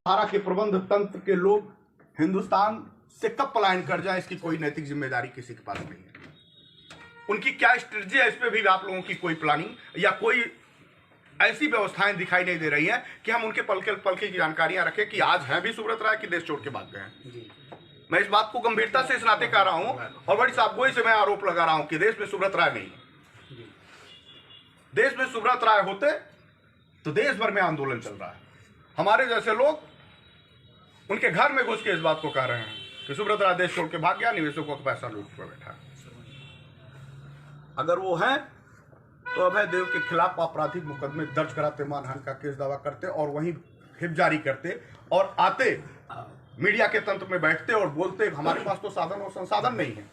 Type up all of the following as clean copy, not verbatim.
सहारा के प्रबंध तंत्र के लोग हिंदुस्तान से कब पलायन कर जाए, इसकी कोई नैतिक जिम्मेदारी किसी के पास नहीं है। उनकी क्या स्ट्रेटजी है, इस पर भी आप लोगों की कोई प्लानिंग या कोई ऐसी व्यवस्थाएं दिखाई नहीं दे रही हैं कि हम उनके पलके की जानकारियां रखें कि आज हैं भी सुब्रत राय की देश छोड़ के भाग गए हैं। मैं इस बात को गंभीरता से इस नाते कह रहा हूं और बड़ी साफगोई से मैं आरोप लगा रहा हूं कि देश में सुब्रत राय नहीं है। देश में सुब्रत राय होते तो देश भर में आंदोलन चल रहा है। हमारे जैसे लोग उनके घर में घुस के इस बात को कह रहे हैं कि सुब्रत राय देश छोड़ के भाग गया, निवेशकों का पैसा लूट कर बैठा। अगर वो है तो अभय देव के खिलाफ आपराधिक मुकदमे दर्ज कराते, मानहानि का केस दावा करते और वहीं हिप जारी करते और आते मीडिया के तंत्र में बैठते और बोलते हमारे पास तो साधन और संसाधन नहीं है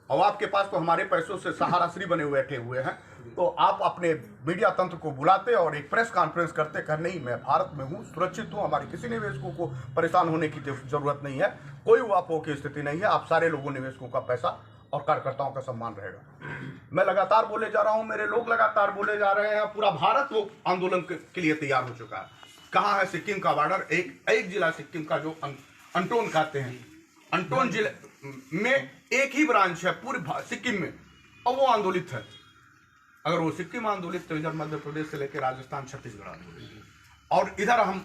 और आपके पास तो हमारे पैसों से सहारा श्री बने हुए बैठे हुए हैं। तो आप अपने मीडिया तंत्र को बुलाते और एक प्रेस कॉन्फ्रेंस करते कर नहीं, मैं भारत में हूँ, सुरक्षित हूँ, हमारे किसी निवेशकों को परेशान होने की जरूरत नहीं है, कोई वापो की स्थिति नहीं है, आप सारे लोगों निवेशकों का पैसा और कार्यकर्ताओं का सम्मान रहेगा। मैं लगातार बोले जा रहा हूं, मेरे लोग लगातार बोले जा रहे हैं, पूरा भारत वो आंदोलन के लिए तैयार हो चुका है। कहाँ है सिक्किम का बॉर्डर? एक जिला सिक्किम का जो अंटोन कहते हैं, अंटोन जिले में एक ही ब्रांच है पूरे सिक्किम में और वो आंदोलित है। अगर वो सिक्किम आंदोलित तो इधर मध्य प्रदेश से लेकर राजस्थान छत्तीसगढ़ आंदोलित। और इधर हम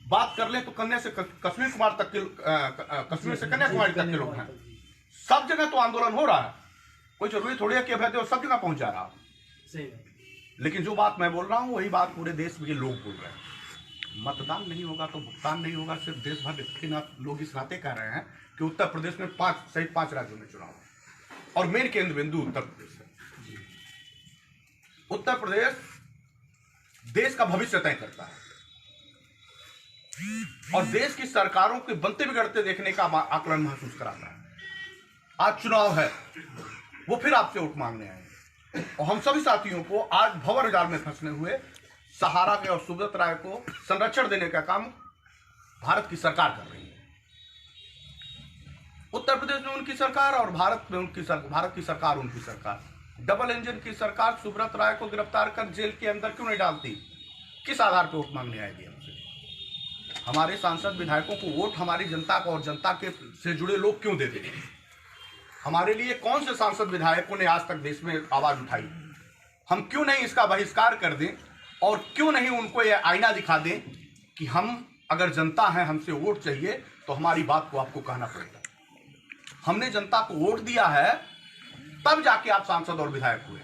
बात कर लें तो कन्या से कश्मीर से कन्याकुमारी तक के लोग हैं। सब जगह तो आंदोलन हो रहा है, कोई जरूरी थोड़ी है कि अभय देव सब जगह पहुंच जा रहा है। लेकिन जो बात मैं बोल रहा हूं वही बात पूरे देश के लोग बोल रहे हैं। मतदान नहीं होगा तो भुगतान नहीं होगा। सिर्फ देश भर के लोग इस नाते कह रहे हैं कि उत्तर प्रदेश में 5 राज्यों में चुनाव है और मेन केंद्र बिंदु उत्तर प्रदेश है। उत्तर प्रदेश देश का भविष्य तय करता है और देश की सरकारों के बनते बिगड़ते देखने का आकलन महसूस कराता है। आज चुनाव है, वो फिर आपसे वोट मांगने आए और हम सभी साथियों को आज भंवर जाल में फंसने हुए सहारा के और सुब्रत राय को संरक्षण देने का काम भारत की सरकार कर रही है। उत्तर प्रदेश में उनकी सरकार और भारत की सरकार उनकी सरकार, डबल इंजन की सरकार सुब्रत राय को गिरफ्तार कर जेल के अंदर क्यों नहीं डालती? किस आधार पर वोट मांगने आएगी हमसे? हमारे सांसद विधायकों को वोट हमारी जनता को और जनता के से जुड़े लोग क्यों देते हैं? हमारे लिए कौन से सांसद विधायकों ने आज तक देश में आवाज उठाई? हम क्यों नहीं इसका बहिष्कार कर दें और क्यों नहीं उनको यह आईना दिखा दें कि हम अगर जनता है, हमसे वोट चाहिए तो हमारी बात को आपको कहना पड़ेगा। हमने जनता को वोट दिया है तब जाके आप सांसद और विधायक हुए।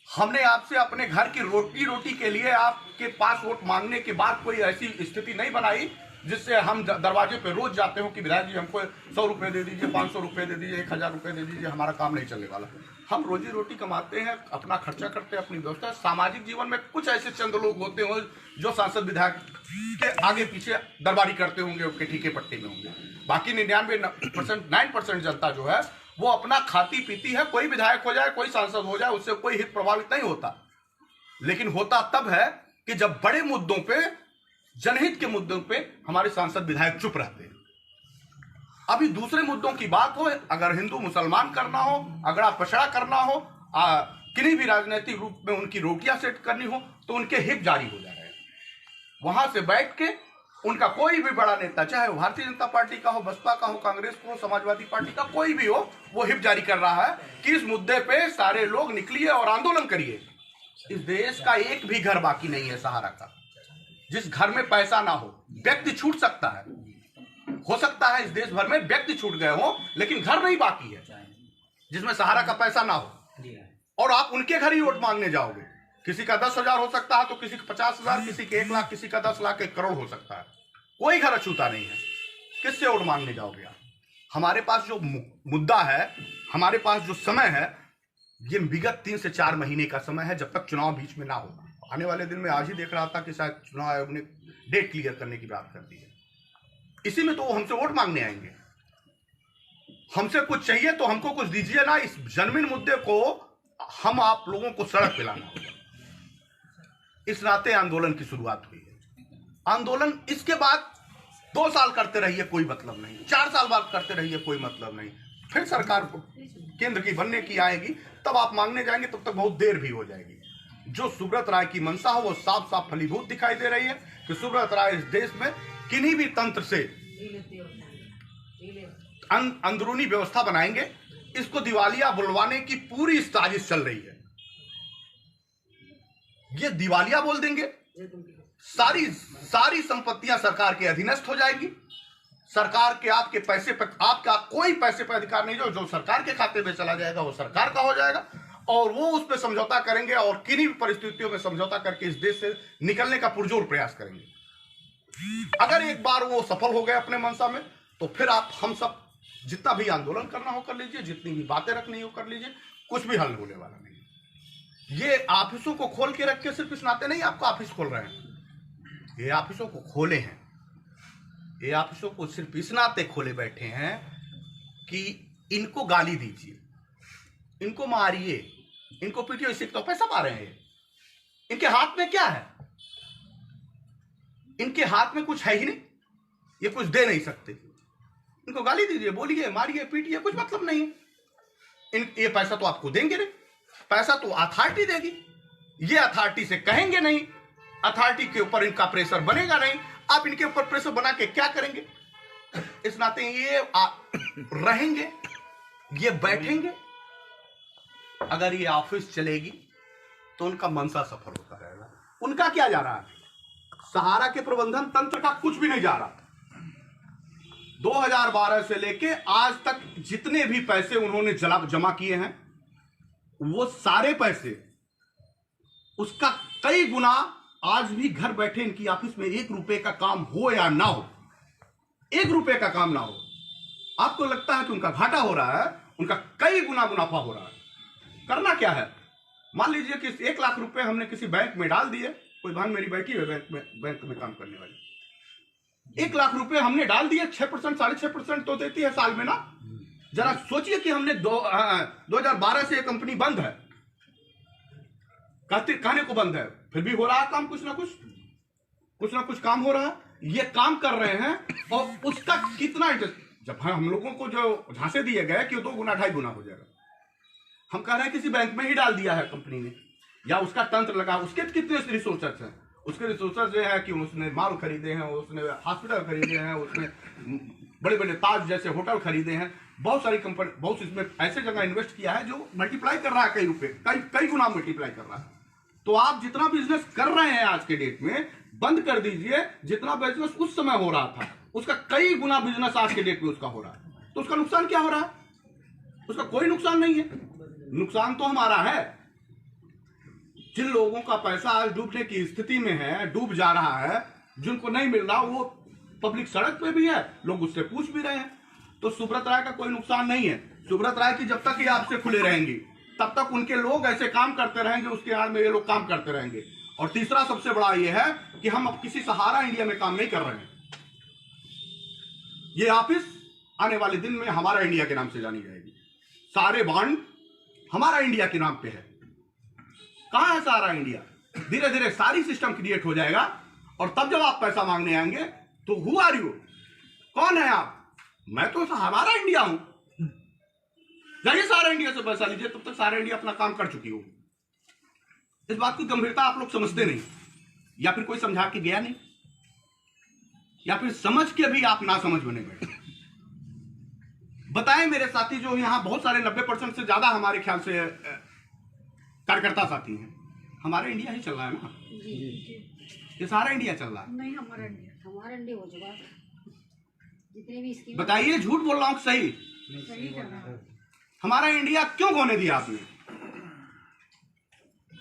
हमने आपसे अपने घर की रोटी के लिए आपके पास वोट मांगने के बाद कोई ऐसी स्थिति नहीं बनाई जिससे हम दरवाजे पे रोज जाते हो कि विधायक जी हमको 100 रुपए दे दीजिए, 500 रुपए दे दीजिए, 1000 रुपए दे दीजिए, हमारा काम नहीं चलने वाला। हम रोजी रोटी कमाते हैं, अपना खर्चा करते हैं, अपनी व्यवस्था। सामाजिक जीवन में कुछ ऐसे चंद लोग होते हो जो सांसद विधायक के आगे पीछे दरबारी करते होंगे, उनके ठीके पट्टे में होंगे। बाकी 99% जनता जो है वो अपना खाती पीती है। कोई विधायक हो जाए, कोई सांसद हो जाए, उससे कोई हित प्रभावित नहीं होता। लेकिन होता तब है कि जब बड़े मुद्दों पे, जनहित के मुद्दों पे हमारे सांसद विधायक चुप रहते हैं। अभी दूसरे मुद्दों की बात हो, अगर हिंदू मुसलमान करना हो, अगड़ा पछड़ा करना हो, किन्हीं भी राजनीतिक रूप में उनकी रोटियां सेट करनी हो तो उनके हिप जारी हो जा रहे हैं। वहां से बैठ के उनका कोई भी बड़ा नेता, चाहे वो भारतीय जनता पार्टी का हो, बसपा का हो, कांग्रेस को, समाजवादी पार्टी का कोई भी हो, वो हिप जारी कर रहा है कि इस मुद्दे पे सारे लोग निकलिए और आंदोलन करिए। इस देश का एक भी घर बाकी नहीं है सहारा का जिस घर में पैसा ना हो। व्यक्ति छूट सकता है, हो सकता है इस देश भर में व्यक्ति छूट गए हो, लेकिन घर नहीं बाकी है जिसमें सहारा का पैसा ना हो। और आप उनके घर ही वोट मांगने जाओगे। किसी का 10,000 हो सकता है तो किसी का 50,000, किसी के 1 लाख, किसी का 10 लाख, 1 करोड़ हो सकता है। कोई घर अछूता नहीं है। किससे वोट मांगने जाओगे आप? हमारे पास जो मुद्दा है, हमारे पास जो समय है, ये विगत 3 से 4 महीने का समय है, जब तक चुनाव बीच में ना हो। आने वाले दिन में आज ही देख रहा था कि शायद चुनाव आयोग ने डेट क्लियर करने की बात कर दी है। इसी में तो वो हमसे वोट मांगने आएंगे। हमसे कुछ चाहिए तो हमको कुछ दीजिए ना। इस जन्मीन मुद्दे को हम आप लोगों को सड़क पे लाना होगा। इस नाते आंदोलन की शुरुआत हुई है। आंदोलन इसके बाद 2 साल करते रहिए, कोई मतलब नहीं। 4 साल बाद करते रहिए, कोई मतलब नहीं। फिर सरकार को केंद्र की बनने की आएगी, तब आप मांगने जाएंगे, तब तक बहुत देर भी हो जाएगी। जो सुब्रत राय की मंशा हो वो साफ साफ फलीभूत दिखाई दे रही है कि सुब्रत राय इस देश में किन्हीं भी तंत्र से अंदरूनी व्यवस्था बनाएंगे। इसको दिवालिया बुलवाने की पूरी साजिश चल रही है। ये दिवालिया बोल देंगे, सारी संपत्तियां सरकार के अधीनस्थ हो जाएगी। सरकार के आपके पैसे पर, आपका कोई पैसे पर अधिकार नहीं, जो सरकार के खाते में चला जाएगा वो सरकार का हो जाएगा और वो उस पर समझौता करेंगे और किन्हीं भी परिस्थितियों में समझौता करके इस देश से निकलने का पुरजोर प्रयास करेंगे। अगर एक बार वो सफल हो गए अपने मंशा में, तो फिर आप हम सब जितना भी आंदोलन करना हो कर लीजिए, जितनी भी बातें रखनी हो कर लीजिए, कुछ भी हल होने वाला नहीं। ये ऑफिसों को खोल के रख के सिर्फ इस नाते नहीं आपको ऑफिस खोल रहे हैं, ये ऑफिसों को खोले हैं, ये ऑफिसों को सिर्फ इस नाते खोले बैठे हैं कि इनको गाली दीजिए, इनको मारिए, इनको पीटिए, इससे तो पैसा पा रहे हैं। इनके हाथ में क्या है? इनके हाथ में कुछ है ही नहीं, ये कुछ दे नहीं सकते। इनको गाली दीजिए, बोलिए, मारिए, पीटिए, कुछ मतलब नहीं है। ये पैसा तो आपको देंगे नहीं, पैसा तो अथॉरिटी देगी। ये अथॉरिटी से कहेंगे नहीं, अथॉरिटी के ऊपर इनका प्रेशर बनेगा नहीं। आप इनके ऊपर प्रेशर बना के क्या करेंगे? इस नाते ये रहेंगे, ये बैठेंगे। अगर ये ऑफिस चलेगी तो उनका मंशा सफल होता रहेगा। उनका क्या जा रहा है? सहारा के प्रबंधन तंत्र का कुछ भी नहीं जा रहा। 2012 से लेके आज तक जितने भी पैसे उन्होंने जमा किए हैं, वो सारे पैसे, उसका कई गुना आज भी घर बैठे इनकी ऑफिस में 1 रुपए का काम हो या ना हो, 1 रुपए का काम ना हो, आपको लगता है कि उनका घाटा हो रहा है, उनका कई गुना मुनाफा हो रहा है। करना क्या है? मान लीजिए कि 1 लाख रुपए हमने किसी बैंक में डाल दिए, कोई बहन मेरी बैठी है बैंक में काम करने वाली, 1 लाख रुपए हमने डाल दिए, 6% 6.5% तो देती है साल में ना। जरा सोचिए कि हमने 2012 से ये कंपनी बंद है, कहने को बंद है, फिर भी हो रहा है काम, कुछ ना कुछ काम हो रहा है। ये काम कर रहे हैं और उसका कितना इंटरेस्ट, जब हम लोगों को जो झांसे दिए गए कि 2 गुना 2.5 गुना हो जाएगा, हम कह रहे हैं किसी बैंक में ही डाल दिया है कंपनी ने, या उसका तंत्र लगा, उसके कितने रिसोर्सेस हैं? उसके रिसोर्सेस ये है कि उसने माल खरीदे हैं, उसने हॉस्पिटल खरीदे हैं, उसने बड़े बड़े ताज जैसे होटल खरीदे हैं, बहुत सारी कंपनी, बहुत इसमें ऐसे जगह इन्वेस्ट किया है जो मल्टीप्लाई कर रहा है, कई रुपए, कई गुना मल्टीप्लाई कर रहा है। तो आप जितना बिजनेस कर रहे हैं आज के डेट में, बंद कर दीजिए। जितना बिजनेस उस समय हो रहा था, उसका कई गुना बिजनेस आज के डेट में उसका हो रहा है। तो उसका नुकसान क्या हो रहा है? उसका कोई नुकसान नहीं है। नुकसान तो हमारा है। जिन लोगों का पैसा आज डूबने की स्थिति में है, डूब जा रहा है, जिनको नहीं मिल रहा, वो पब्लिक सड़क पे भी है, लोग उससे पूछ भी रहे हैं। तो सुब्रत राय का कोई नुकसान नहीं है। सुब्रत राय की जब तक ये आपसे खुले रहेंगी, तब तक उनके लोग ऐसे काम करते रहेंगे, उसके आड़ में ये लोग काम करते रहेंगे। और तीसरा सबसे बड़ा ये है कि हम अब किसी सहारा इंडिया में काम नहीं कर रहे हैं। ये ऑफिस आने वाले दिन में हमारा इंडिया के नाम से जानी जाएगी। सारे बॉन्ड हमारा इंडिया के नाम पे है। कहां है सारा इंडिया? धीरे धीरे सारी सिस्टम क्रिएट हो जाएगा और तब जब आप पैसा मांगने आएंगे तो हु आर यू, कौन है आप? मैं तो हमारा इंडिया हूं, जाइए सारा इंडिया से पैसा लीजिए। तब तक सारा इंडिया अपना काम कर चुकी हो। इस बात की गंभीरता आप लोग समझते नहीं, या फिर कोई समझा के गया नहीं, या फिर समझ के भी आप ना समझ बने बैठे। बताएं मेरे साथी, जो यहां बहुत सारे 90% से ज्यादा हमारे ख्याल से कार्यकर्ता साथी हैं, हमारा इंडिया ही चल रहा है ना? ये सारा इंडिया चल रहा है? नहीं, हमारा इंडिया हो चुका है। जितने भी स्कीम, बताइए झूठ बोल रहा हूं सही? सही कर रहा है। हमारा इंडिया क्यों खोने दिया आपने?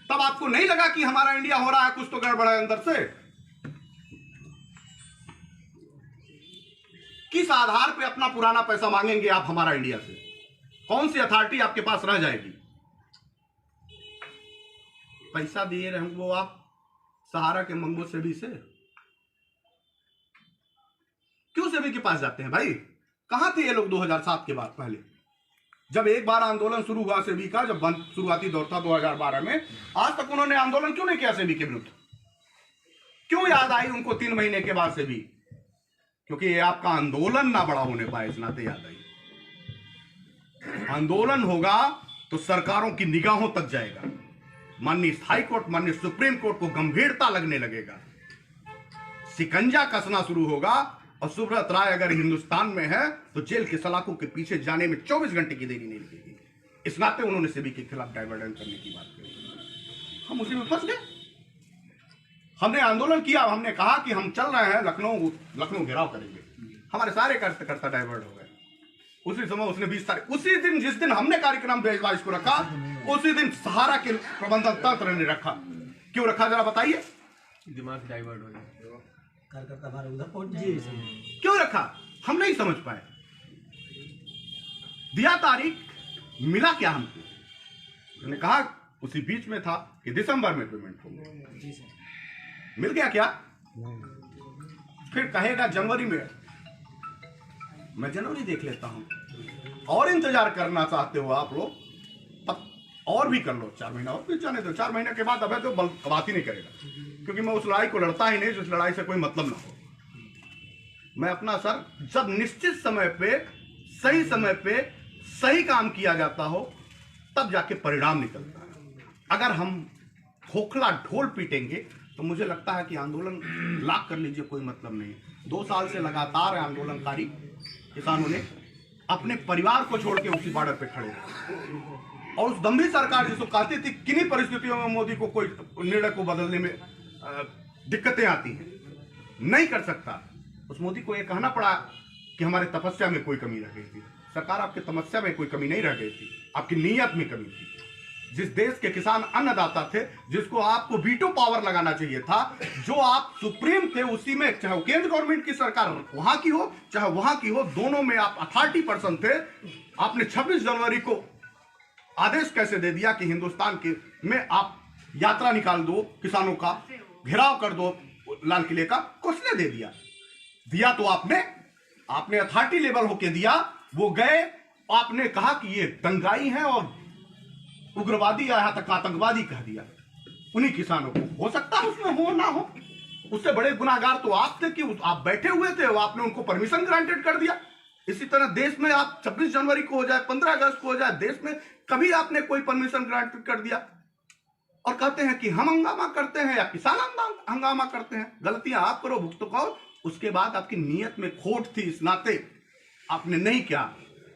तब आपको नहीं लगा कि हमारा इंडिया हो रहा है, कुछ तो गड़बड़ है अंदर से? किस आधार पे अपना पुराना पैसा मांगेंगे आप हमारा इंडिया से? कौन सी अथॉरिटी आपके पास रह जाएगी? पैसा दिए रहे वो आप सहारा के मंगो सेबी से, क्यों सेबी के पास जाते हैं भाई? कहां थे ये लोग 2007 के बाद? पहले जब एक बार आंदोलन शुरू हुआ सेबी का, जब बंद शुरुआती दौर था 2012 में, आज तक उन्होंने आंदोलन क्यों नहीं किया सेबी के विरुद्ध? क्यों याद आई उनको 3 महीने के बाद सेबी? क्योंकि ये आपका आंदोलन ना बड़ा होने पाए, इस नाते याद आई। आंदोलन होगा तो सरकारों की निगाहों तक जाएगा, माननीय हाई कोर्ट, माननीय सुप्रीम कोर्ट को गंभीरता लगने लगेगा। शिकंजा कसना शुरू होगा और सुब्रत राय अगर हिंदुस्तान में है तो जेल के सलाखों के पीछे जाने में 24 घंटे की देरी नहीं लगेगी। इस नाते उन्होंने सेबी के खिलाफ डाइवर्जन करने की बात करी, हम उसी में फंस गए। हमने आंदोलन किया, हमने कहा कि हम चल रहे हैं लखनऊ घेराव करेंगे, हमारे सारे कार्यकर्ता डाइवर्ट हो गए। उसी समय उसने 20 तारीख, उसी दिन जिस दिन हमने कार्यक्रम 22 को रखा, उसी दिन सहारा के प्रबंधन तंत्र ने रखा। क्यों रखा जरा बताइए? दिमाग डाइवर्ट हो जाए, कार्यकर्ता हमारे उधर पहुंच जाए। क्यों रखा हम नहीं समझ पाए। दिया तारीख, मिला क्या हमको? मैंने कहा उसी बीच में था कि दिसंबर में पेमेंट होगा, मिल गया क्या? फिर कहेगा जनवरी में, मैं जनवरी देख लेता हूं। और इंतजार करना चाहते हो आप लोग, तब और भी कर लो, 4 महीना और भी जाने दो। 4 महीने के बाद अब तो बात ही नहीं करेगा, क्योंकि मैं उस लड़ाई को लड़ता ही नहीं जिस लड़ाई से कोई मतलब ना हो। मैं अपना सर, जब निश्चित समय पे सही काम किया जाता हो तब जाके परिणाम निकलता है। अगर हम खोखला ढोल पीटेंगे तो मुझे लगता है कि आंदोलन लाख कर लीजिए, कोई मतलब नहीं। 2 साल से लगातार आंदोलनकारी किसानों ने अपने परिवार को छोड़ के उसी बॉर्डर पे खड़े रहे, और उस दम्भी सरकार जिसको कहती थी किन्हीं परिस्थितियों में मोदी को कोई निर्णय को बदलने में दिक्कतें आती हैं, नहीं कर सकता। उस मोदी को यह कहना पड़ा कि हमारे तपस्या में कोई कमी रह गई थी। सरकार, आपकी तपस्या में कोई कमी नहीं रह गई थी, आपकी नीयत में कमी थी। जिस देश के किसान अन्नदाता थे, जिसको आपको वीटो पावर लगाना चाहिए था, जो आप सुप्रीम थे, उसी में चाहे केंद्र गवर्नमेंट की सरकार वहां की हो चाहे वहां की हो, दोनों में आप अथॉरिटी पर्सन थे। आपने 26 जनवरी को आदेश कैसे दे दिया कि हिंदुस्तान के में आप यात्रा निकाल दो, किसानों का घेराव कर दो लाल किले का? किसने दे दिया? दिया तो आपने अथॉरिटी लेवल होके दिया। वो गए, आपने कहा कि ये दंगाई है और उग्रवादी, यहां तक आतंकवादी कह दिया उन्हीं किसानों को। हो सकता है उसमें हो ना हो, उससे बड़े गुनाहगार तो आप थे कि आप बैठे हुए थे, आपने उनको परमिशन ग्रांटेड कर दिया। इसी तरह देश में आप 26 जनवरी को हो जाए, 15 अगस्त को हो जाए, देश में कभी आपने कोई परमिशन ग्रांटेड कर दिया? और कहते हैं कि हम हंगामा करते हैं या किसान हंगामा करते हैं। गलतियां आप करो, भुगतो कहो। उसके बाद आपकी नीयत में खोट थी, इस नाते आपने नहीं किया।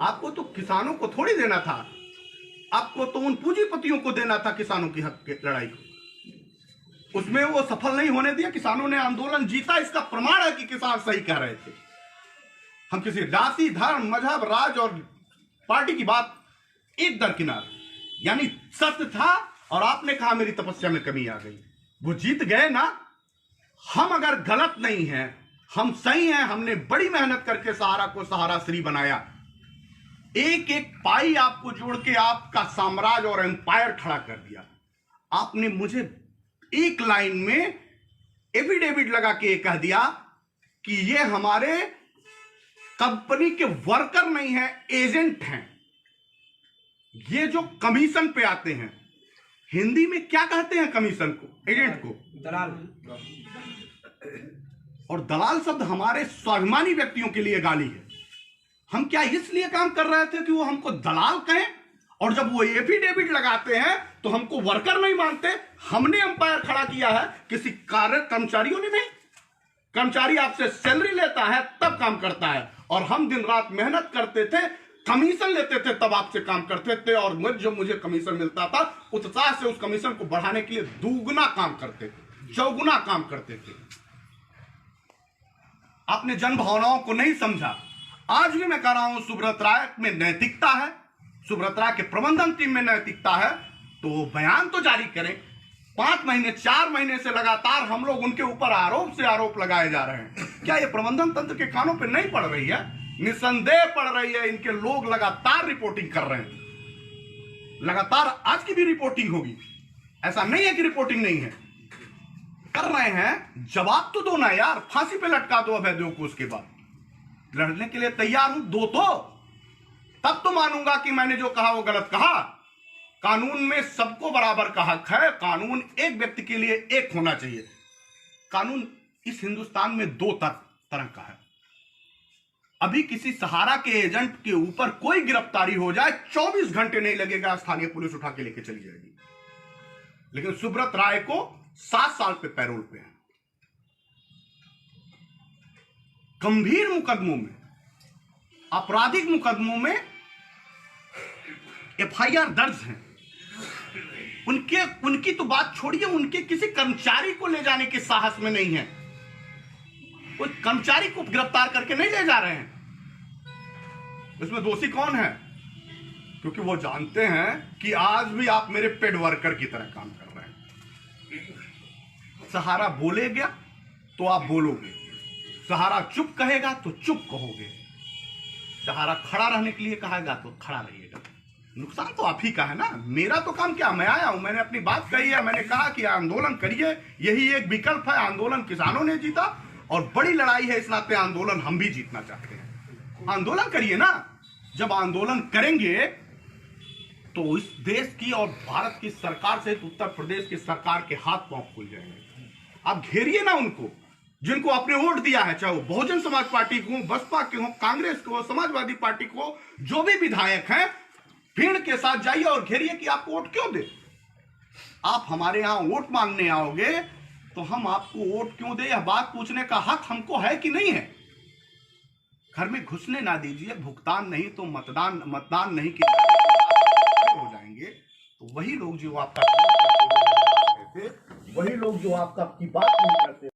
आपको तो किसानों को थोड़ी देना था, आपको तो उन पूंजीपतियों को देना था किसानों की हक की लड़ाई को। उसमें वो सफल नहीं होने दिया। किसानों ने आंदोलन जीता, इसका प्रमाण है कि किसान सही कह रहे थे। हम किसी जाति, धर्म, मजहब, राज और पार्टी की बात एक दरकिनार, यानी सत्य था और आपने कहा मेरी तपस्या में कमी आ गई। वो जीत गए ना। हम अगर गलत नहीं हैं, हम सही हैं। हमने बड़ी मेहनत करके सहारा को सहारा श्री बनाया। एक एक पाई आपको जोड़ के आपका साम्राज्य और एम्पायर खड़ा कर दिया। आपने मुझे एक लाइन में एफिडेविट लगा के कह दिया कि ये हमारे कंपनी के वर्कर नहीं हैं, एजेंट हैं। ये जो कमीशन पे आते हैं, हिंदी में क्या कहते हैं कमीशन को? एजेंट को दलाल। और दलाल शब्द हमारे स्वाभिमानी व्यक्तियों के लिए गाली है। हम क्या इसलिए काम कर रहे थे कि वो हमको दलाल कहें? और जब वो एफिडेविट लगाते हैं तो हमको वर्कर नहीं मानते। हमने अंपायर खड़ा किया है, किसी कर्मचारियों ने नहीं। कर्मचारी आपसे सैलरी लेता है तब काम करता है, और हम दिन रात मेहनत करते थे, कमीशन लेते थे, तब आपसे काम करते थे। और मुझे कमीशन मिलता था, उत्साह से उस कमीशन को बढ़ाने के लिए दुगुना काम करते थे, चौगुना काम करते थे। आपने जन भावनाओं को नहीं समझा। आज भी मैं कह रहा हूं, सुब्रत राय में नैतिकता है, सुब्रत राय के प्रबंधन टीम में नैतिकता है, तो बयान तो जारी करें। 5 महीने 4 महीने से लगातार हम लोग उनके ऊपर आरोप से आरोप लगाए जा रहे हैं। क्या ये प्रबंधन तंत्र के कानों पे नहीं पड़ रही है? निसंदेह पड़ रही है। इनके लोग लगातार रिपोर्टिंग कर रहे हैं, लगातार आज की भी रिपोर्टिंग होगी। ऐसा नहीं है कि रिपोर्टिंग नहीं है, कर रहे हैं। जवाब तो दो ना यार, फांसी पे लटका दो अभयदेव को। उसके बाद लड़ने के लिए तैयार हूं, दो तो, तब तो मानूंगा कि मैंने जो कहा वो गलत कहा। कानून में सबको बराबर का हक है। कानून एक व्यक्ति के लिए एक होना चाहिए। कानून इस हिंदुस्तान में 2 तरह का है। अभी किसी सहारा के एजेंट के ऊपर कोई गिरफ्तारी हो जाए, 24 घंटे नहीं लगेगा, स्थानीय पुलिस उठा के लेके चली जाएगी। लेकिन सुब्रत राय को 7 साल पे पैरोल पे है। गंभीर मुकदमों में, आपराधिक मुकदमों में एफआईआर दर्ज हैं, उनकी तो बात छोड़िए, उनके किसी कर्मचारी को ले जाने के साहस में नहीं है। कोई कर्मचारी को गिरफ्तार करके नहीं ले जा रहे हैं। इसमें दोषी कौन है? क्योंकि वो जानते हैं कि आज भी आप मेरे पेड वर्कर की तरह काम कर रहे हैं। सहारा बोलेगा तो आप बोलोगे, सहारा चुप कहेगा तो चुप कहोगे, सहारा खड़ा रहने के लिए कहेगा तो खड़ा रहिएगा। नुकसान तो आप ही का है ना, मेरा तो काम क्या, मैं आया हूं, मैंने अपनी बात कही है, मैंने कहा कि आंदोलन करिए, यही एक विकल्प है। आंदोलन किसानों ने जीता और बड़ी लड़ाई है, इस नाते आंदोलन हम भी जीतना चाहते हैं। आंदोलन करिए ना, जब आंदोलन करेंगे तो इस देश की और भारत की सरकार से उत्तर प्रदेश की सरकार के हाथ पांव खुल जाएंगे। आप घेरिए ना उनको, जिनको आपने वोट दिया है, चाहे वो बहुजन समाज पार्टी को, बसपा के हो, कांग्रेस को, समाजवादी पार्टी को, जो भी विधायक हैं, भीड़ के साथ जाइए और घेरिए कि आपको वोट क्यों दे। आप हमारे यहां वोट मांगने आओगे तो हम आपको वोट क्यों दे, यह बात पूछने का हक हमको है कि नहीं है। घर में घुसने ना दीजिए, भुगतान नहीं तो मतदान नहीं कि हो जाएंगे। तो वही लोग जो आपका वही लोग जो आपका की बात नहीं करते।